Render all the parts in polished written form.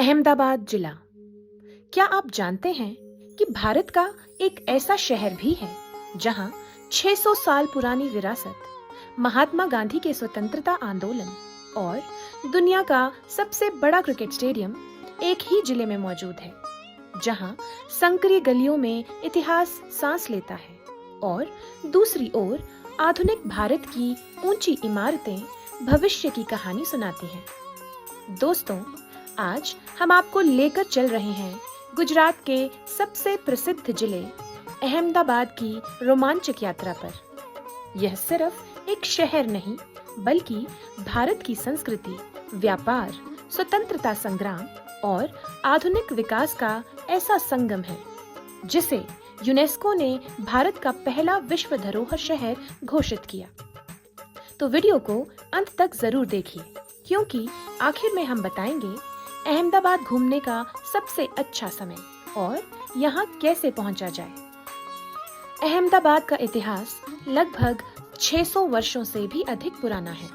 अहमदाबाद जिला। क्या आप जानते हैं कि भारत का एक ऐसा शहर भी है जहां 600 साल पुरानी विरासत, महात्मा गांधी के स्वतंत्रता आंदोलन और दुनिया का सबसे बड़ा क्रिकेट स्टेडियम एक ही जिले में मौजूद है, जहां संकरी गलियों में इतिहास सांस लेता है और दूसरी ओर आधुनिक भारत की ऊंची इमारतें भविष्य की कहानी सुनाती हैं। दोस्तों, आज हम आपको लेकर चल रहे हैं गुजरात के सबसे प्रसिद्ध जिले अहमदाबाद की रोमांचक यात्रा पर। यह सिर्फ एक शहर नहीं, बल्कि भारत की संस्कृति, व्यापार, स्वतंत्रता संग्राम और आधुनिक विकास का ऐसा संगम है जिसे यूनेस्को ने भारत का पहला विश्व धरोहर शहर घोषित किया। तो वीडियो को अंत तक जरूर देखिए, क्योंकि आखिर में हम बताएंगे अहमदाबाद घूमने का सबसे अच्छा समय और यहाँ कैसे पहुँचा जाए। अहमदाबाद का इतिहास लगभग 600 वर्षों से भी अधिक पुराना है।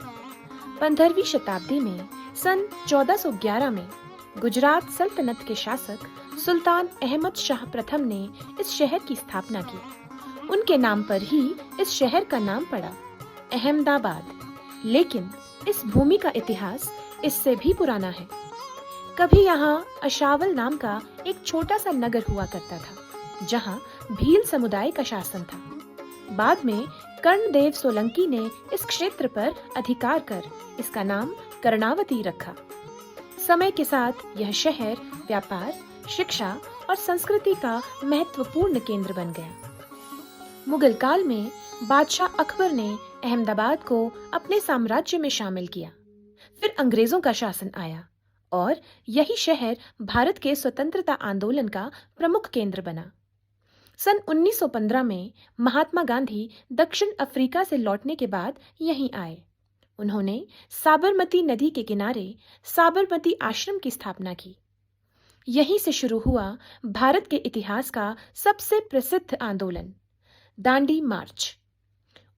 15वीं शताब्दी में सन 1411 में गुजरात सल्तनत के शासक सुल्तान अहमद शाह प्रथम ने इस शहर की स्थापना की। उनके नाम पर ही इस शहर का नाम पड़ा, अहमदाबाद। लेकिन इस भूमि का इतिहास इससे भी पुराना है। कभी यहाँ अशावल नाम का एक छोटा सा नगर हुआ करता था, जहाँ भील समुदाय का शासन था। बाद में कर्णदेव सोलंकी ने इस क्षेत्र पर अधिकार कर इसका नाम कर्णावती रखा। समय के साथ यह शहर व्यापार, शिक्षा और संस्कृति का महत्वपूर्ण केंद्र बन गया। मुगल काल में बादशाह अकबर ने अहमदाबाद को अपने साम्राज्य में शामिल किया। फिर अंग्रेजों का शासन आया और यही शहर भारत के स्वतंत्रता आंदोलन का प्रमुख केंद्र बना। सन 1915 में महात्मा गांधी दक्षिण अफ्रीका से लौटने के बाद यहीं आए। उन्होंने साबरमती नदी के किनारे साबरमती आश्रम की स्थापना की। यहीं से शुरू हुआ भारत के इतिहास का सबसे प्रसिद्ध आंदोलन, दांडी मार्च।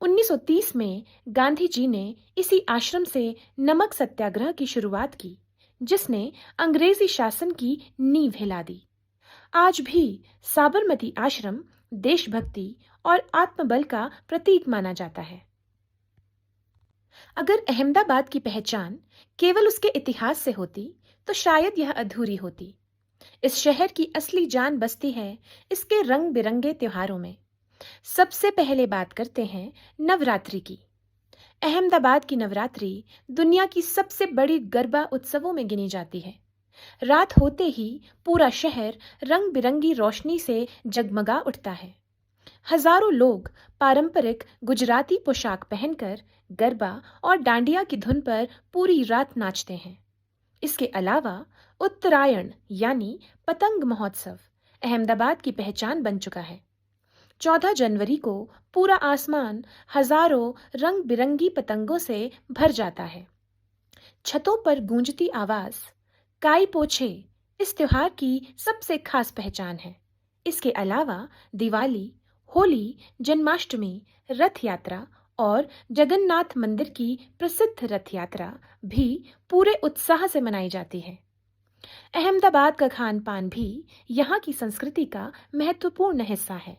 1930 में गांधी जी ने इसी आश्रम से नमक सत्याग्रह की शुरुआत की, जिसने अंग्रेजी शासन की नींव हिला दी। आज भी साबरमती आश्रम देशभक्ति और आत्मबल का प्रतीक माना जाता है। अगर अहमदाबाद की पहचान केवल उसके इतिहास से होती तो शायद यह अधूरी होती। इस शहर की असली जान बसती है इसके रंग बिरंगे त्योहारों में। सबसे पहले बात करते हैं नवरात्रि की। अहमदाबाद की नवरात्रि दुनिया की सबसे बड़ी गरबा उत्सवों में गिनी जाती है। रात होते ही पूरा शहर रंग बिरंगी रोशनी से जगमगा उठता है। हजारों लोग पारंपरिक गुजराती पोशाक पहनकर गरबा और डांडिया की धुन पर पूरी रात नाचते हैं। इसके अलावा उत्तरायण यानी पतंग महोत्सव अहमदाबाद की पहचान बन चुका है। 14 जनवरी को पूरा आसमान हजारों रंग बिरंगी पतंगों से भर जाता है। छतों पर गूंजती आवाज काई पोछे इस त्योहार की सबसे खास पहचान है। इसके अलावा दिवाली, होली, जन्माष्टमी, रथ यात्रा और जगन्नाथ मंदिर की प्रसिद्ध रथ यात्रा भी पूरे उत्साह से मनाई जाती है। अहमदाबाद का खान पान भी यहाँ की संस्कृति का महत्वपूर्ण हिस्सा है।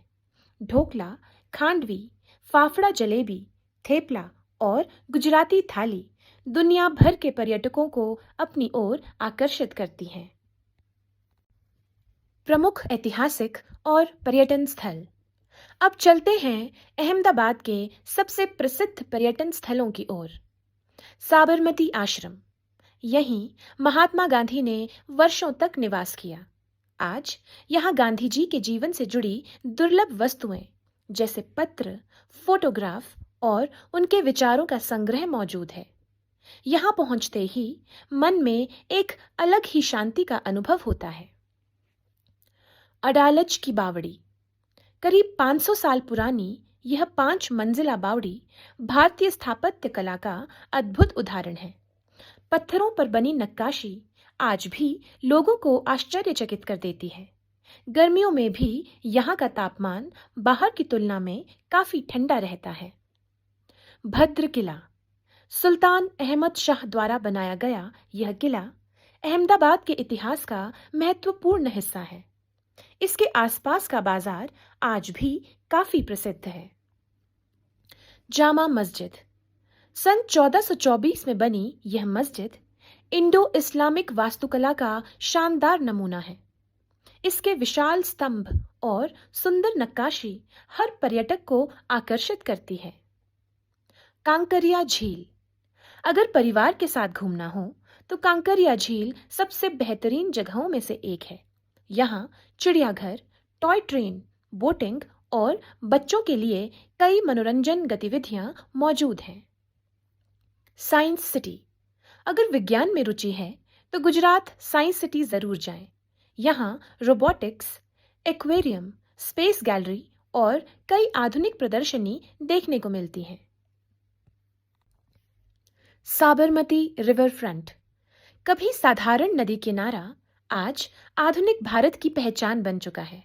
ढोकला, खांडवी, फाफड़ा जलेबी, थेपला और गुजराती थाली दुनिया भर के पर्यटकों को अपनी ओर आकर्षित करती हैं। प्रमुख ऐतिहासिक और पर्यटन स्थल। अब चलते हैं अहमदाबाद के सबसे प्रसिद्ध पर्यटन स्थलों की ओर। साबरमती आश्रम। यहीं महात्मा गांधी ने वर्षों तक निवास किया। आज यहाँ गांधी जी के जीवन से जुड़ी दुर्लभ वस्तुएं जैसे पत्र, फोटोग्राफ और उनके विचारों का संग्रह मौजूद है। यहाँ पहुंचते ही मन में एक अलग ही शांति का अनुभव होता है। अडालज की बावड़ी। करीब 500 साल पुरानी यह 5 मंजिला बावड़ी भारतीय स्थापत्य कला का अद्भुत उदाहरण है। पत्थरों पर बनी नक्काशी आज भी लोगों को आश्चर्यचकित कर देती है। गर्मियों में भी यहाँ का तापमान बाहर की तुलना में काफी ठंडा रहता है। भद्र किला। सुल्तान अहमद शाह द्वारा बनाया गया यह किला अहमदाबाद के इतिहास का महत्वपूर्ण हिस्सा है। इसके आसपास का बाजार आज भी काफी प्रसिद्ध है। जामा मस्जिद। सन 1424 में बनी यह मस्जिद इंडो इस्लामिक वास्तुकला का शानदार नमूना है। इसके विशाल स्तंभ और सुंदर नक्काशी हर पर्यटक को आकर्षित करती है। कांकरिया झील। अगर परिवार के साथ घूमना हो तो कांकरिया झील सबसे बेहतरीन जगहों में से एक है। यहाँ चिड़ियाघर, टॉय ट्रेन, बोटिंग और बच्चों के लिए कई मनोरंजन गतिविधियां मौजूद हैं। Science city. अगर विज्ञान में रुचि है तो गुजरात साइंस सिटी जरूर जाएं। यहाँ रोबोटिक्स, एक्वेरियम, स्पेस गैलरी और कई आधुनिक प्रदर्शनी देखने को मिलती हैं। Sabarmati river front. कभी साधारण नदी किनारा आज आधुनिक भारत की पहचान बन चुका है।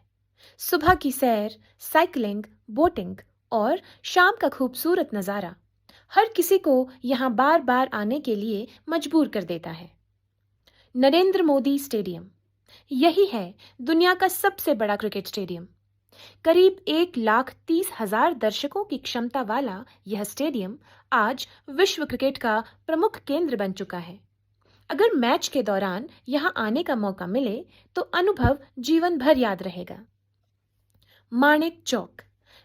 सुबह की सैर, साइकिलिंग, बोटिंग और शाम का खूबसूरत नज़ारा हर किसी को यहाँ बार बार आने के लिए मजबूर कर देता है। नरेंद्र मोदी स्टेडियम। यही है दुनिया का सबसे बड़ा क्रिकेट स्टेडियम। करीब 1,30,000 दर्शकों की क्षमता वाला यह स्टेडियम आज विश्व क्रिकेट का प्रमुख केंद्र बन चुका है। अगर मैच के दौरान यहाँ आने का मौका मिले तो अनुभव जीवन भर याद रहेगा। माणिक चौक।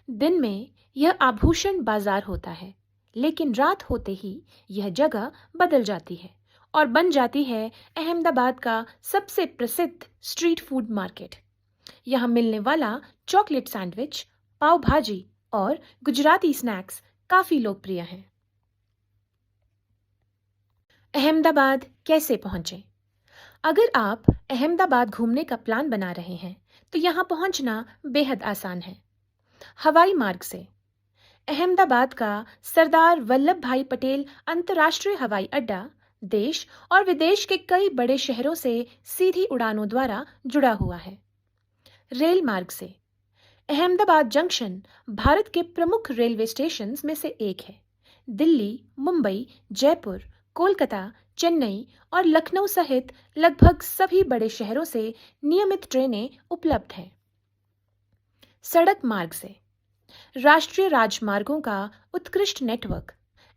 दिन में यह आभूषण बाजार होता है, लेकिन रात होते ही यह जगह बदल जाती है और बन जाती है अहमदाबाद का सबसे प्रसिद्ध स्ट्रीट फूड मार्केट। यहाँ मिलने वाला चॉकलेट सैंडविच, पाव भाजी और गुजराती स्नैक्स काफी लोकप्रिय हैं। अहमदाबाद कैसे पहुंचे? अगर आप अहमदाबाद घूमने का प्लान बना रहे हैं तो यहाँ पहुंचना बेहद आसान है। हवाई मार्ग से अहमदाबाद का सरदार वल्लभ भाई पटेल अंतर्राष्ट्रीय हवाई अड्डा देश और विदेश के कई बड़े शहरों से सीधी उड़ानों द्वारा जुड़ा हुआ है। रेल मार्ग से अहमदाबाद जंक्शन भारत के प्रमुख रेलवे स्टेशन में से एक है। दिल्ली, मुंबई, जयपुर, कोलकाता, चेन्नई और लखनऊ सहित लगभग सभी बड़े शहरों से नियमित ट्रेनें उपलब्ध हैं। सड़क मार्ग से राष्ट्रीय राजमार्गों का उत्कृष्ट नेटवर्क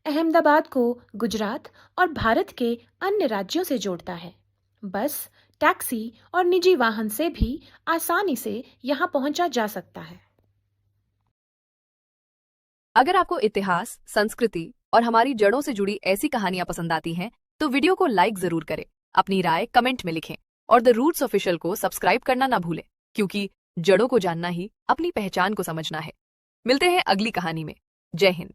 अहमदाबाद को गुजरात और भारत के अन्य राज्यों से जोड़ता है। बस, टैक्सी और निजी वाहन से भी आसानी से यहाँ पहुंचा जा सकता है। अगर आपको इतिहास, संस्कृति और हमारी जड़ों से जुड़ी ऐसी कहानियां पसंद आती हैं, तो वीडियो को लाइक जरूर करें, अपनी राय कमेंट में लिखें और द रूट्स ऑफिशियल को सब्सक्राइब करना ना भूलें, क्योंकि जड़ों को जानना ही अपनी पहचान को समझना है। मिलते हैं अगली कहानी में। जय हिंद।